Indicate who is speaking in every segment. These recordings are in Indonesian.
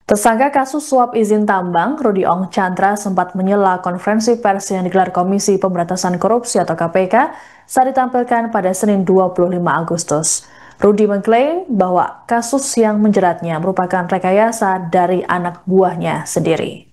Speaker 1: Tersangka kasus suap izin tambang, Rudy Ong Chandra sempat menyela konferensi pers yang digelar Komisi Pemberantasan Korupsi atau KPK saat ditampilkan pada Senin 25 Agustus. Rudy mengklaim bahwa kasus yang menjeratnya merupakan rekayasa dari anak buahnya sendiri.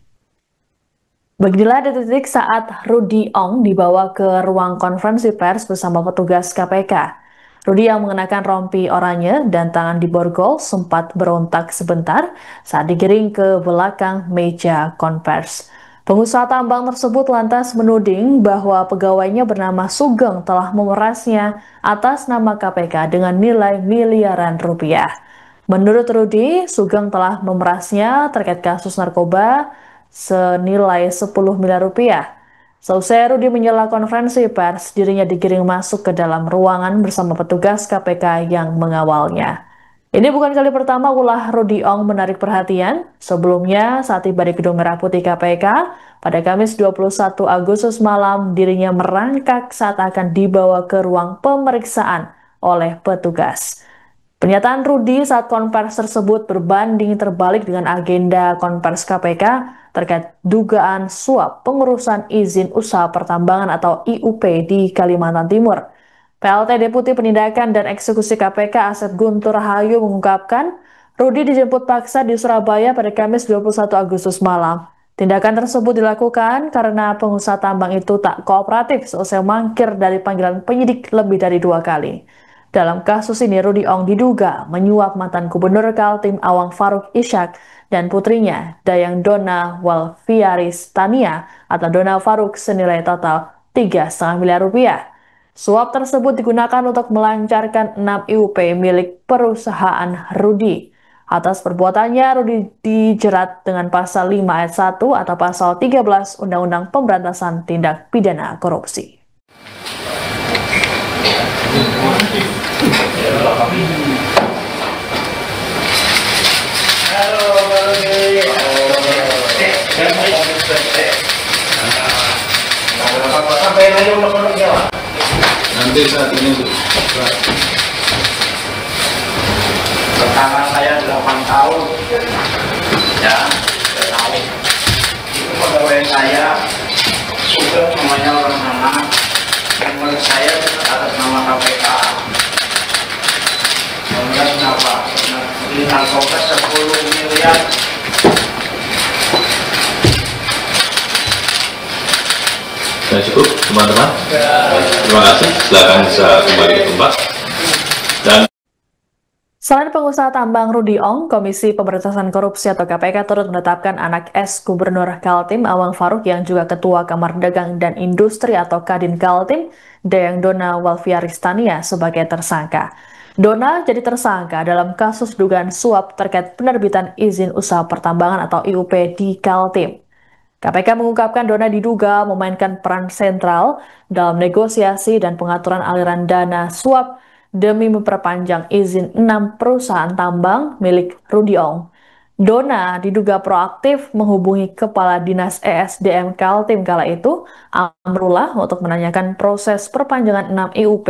Speaker 1: Beginilah detik-detik saat Rudy Ong dibawa ke ruang konferensi pers bersama petugas KPK. Rudy yang mengenakan rompi oranye dan tangan diborgol sempat berontak sebentar saat digiring ke belakang meja konvers. Pengusaha tambang tersebut lantas menuding bahwa pegawainya bernama Sugeng telah memerasnya atas nama KPK dengan nilai miliaran rupiah. Menurut Rudy, Sugeng telah memerasnya terkait kasus narkoba senilai 10 miliar rupiah. Selesai Rudy menyela konferensi pers, dirinya digiring masuk ke dalam ruangan bersama petugas KPK yang mengawalnya. Ini bukan kali pertama ulah Rudy Ong menarik perhatian. Sebelumnya, saat tiba di Gedung Merah Putih KPK, pada Kamis 21 Agustus malam, dirinya merangkak saat akan dibawa ke ruang pemeriksaan oleh petugas. Pernyataan Rudy saat konvers tersebut berbanding terbalik dengan agenda konvers KPK terkait dugaan suap pengurusan izin usaha pertambangan atau IUP di Kalimantan Timur. PLT Deputi Penindakan dan Eksekusi KPK Asep Guntur Rahayu mengungkapkan, Rudy dijemput paksa di Surabaya pada Kamis 21 Agustus malam. Tindakan tersebut dilakukan karena pengusaha tambang itu tak kooperatif selesai mangkir dari panggilan penyidik lebih dari 2 kali. Dalam kasus ini, Rudy Ong diduga menyuap mantan Gubernur Kaltim Awang Faruk Ishak dan putrinya, Dayang Dona Walfiaris Tania atau Dona Faruk senilai total 3,5 miliar rupiah. Suap tersebut digunakan untuk melancarkan 6 IUP milik perusahaan Rudy. Atas perbuatannya, Rudy dijerat dengan pasal 5 ayat 1 atau pasal 13 Undang-Undang Pemberantasan Tindak Pidana Korupsi.
Speaker 2: Nanti saat ini
Speaker 3: pertama saya 8 tahun ya, tahu itu pegawai saya sudah namanya orang sana, nomor saya atas nama KPK. Kemudian kenapa? Di narkoba 10 miliar.
Speaker 2: sudah cukup teman-teman. Terima kasih. Silakan bisa kembali ke tempat. Dan
Speaker 1: selain pengusaha tambang Rudy Ong, Komisi Pemberantasan Korupsi atau KPK turut menetapkan anak Gubernur Kaltim Awang Faruk yang juga Ketua Kamar Dagang dan Industri atau Kadin Kaltim, Dayang Dona Walfiaris Tania sebagai tersangka. Dona jadi tersangka dalam kasus dugaan suap terkait penerbitan izin usaha pertambangan atau IUP di Kaltim. KPK mengungkapkan Dona diduga memainkan peran sentral dalam negosiasi dan pengaturan aliran dana suap demi memperpanjang izin 6 perusahaan tambang milik Rudy Ong. Dona diduga proaktif menghubungi Kepala Dinas ESDM Kaltim kala itu, Amrullah, untuk menanyakan proses perpanjangan 6 IUP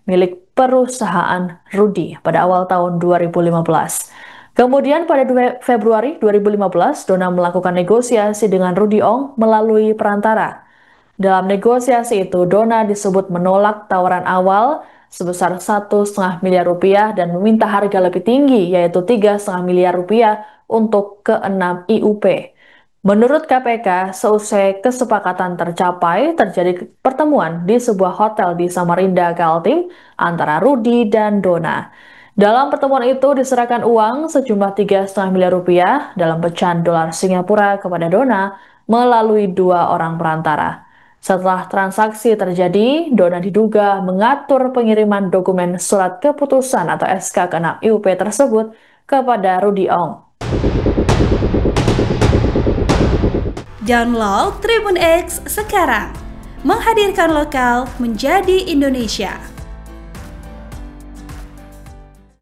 Speaker 1: milik perusahaan Rudy pada awal tahun 2015. Kemudian pada 2 Februari 2015, Dona melakukan negosiasi dengan Rudy Ong melalui perantara. Dalam negosiasi itu, Dona disebut menolak tawaran awal sebesar 1,5 miliar rupiah dan meminta harga lebih tinggi, yaitu 3,5 miliar rupiah untuk ke-6 IUP. Menurut KPK, seusai kesepakatan tercapai, terjadi pertemuan di sebuah hotel di Samarinda, Kaltim, antara Rudy dan Dona. Dalam pertemuan itu diserahkan uang sejumlah 3,5 miliar rupiah dalam pecahan dolar Singapura kepada Dona melalui 2 orang perantara. Setelah transaksi terjadi, Dona diduga mengatur pengiriman dokumen surat keputusan atau SK ke-6 IUP tersebut kepada Rudy Ong.
Speaker 4: Download Tribun X sekarang, menghadirkan lokal menjadi Indonesia.